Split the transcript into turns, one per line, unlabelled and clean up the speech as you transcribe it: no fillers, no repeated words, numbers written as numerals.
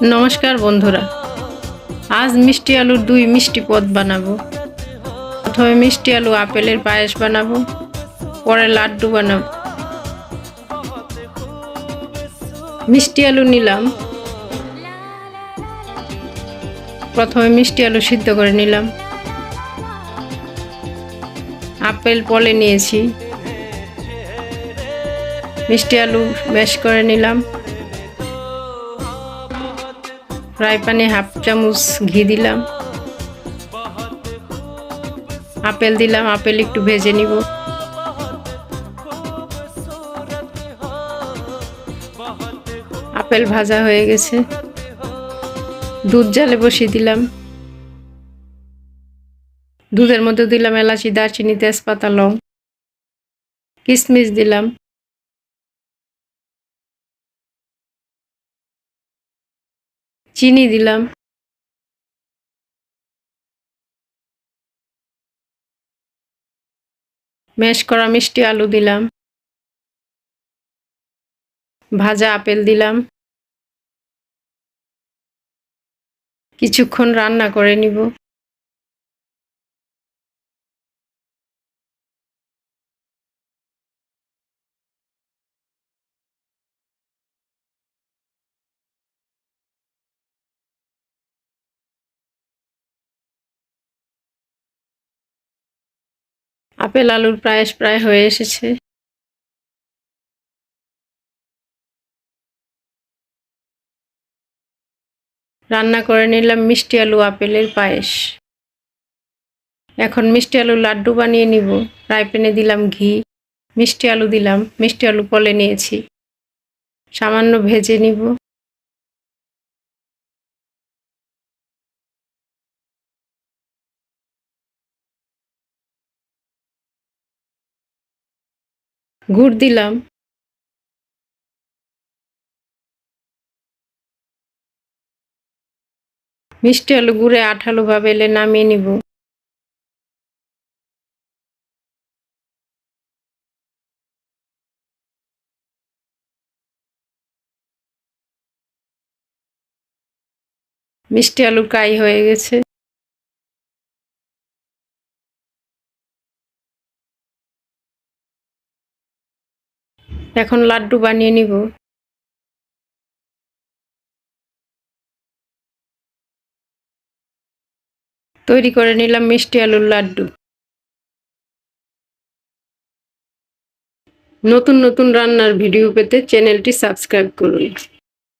নমস্কার বন্ধুরা, আজ মিষ্টি আলুর দুই মিষ্টি পদ বানাবো। প্রথমে মিষ্টি আলু আপেলের পায়েস বানাবো, পরে লাড্ডু বানাবো। মিষ্টি আলু নিলাম, প্রথমে মিষ্টি আলু সিদ্ধ করে নিলাম। আপেল পলে নিয়েছি, মিষ্টি আলু ম্যাশ করে নিলাম। ফ্রাই প্যানে হাফ চামচ ঘি দিলাম, আপেল দিলাম, আপেল একটু ভেজে নিব। আপেল ভাজা হয়ে গেছে, দুধ জালে বসিয়ে দিলাম। দুধের মধ্যে দিলাম এলাচি, দারচিনি, তেজপাতা, লং, কিশমিশ দিলাম। চিনি দিলাম, ম্যাশ করা মিষ্টি আলু দিলাম, ভাজা আপেল দিলাম। কিছুক্ষণ রান্না করে নিব। আপেল আলুর পায়েস প্রায় হয়ে এসেছে। রান্না করে নিলাম মিষ্টি আলু আপেলের পায়েস। এখন মিষ্টি আলু লাড্ডু বানিয়ে নিব। ফ্রাই প্যানে দিলাম ঘি, মিষ্টি আলু দিলাম, মিষ্টি আলু পলে নিয়েছি, সামান্য ভেজে নিব। গুড় দিলাম, মিষ্টি আলু গুড়ে আঠালো ভাবে এলে নামিয়ে নিব। মিষ্টি আলুর কাই হয়ে গেছে। এখন লাড্ডু বানিয়ে নিব। তৈরি করে নিলাম মিষ্টি আলুর লাড্ডু। নতুন নতুন রান্নার ভিডিও পেতে চ্যানেলটি সাবস্ক্রাইব করুন।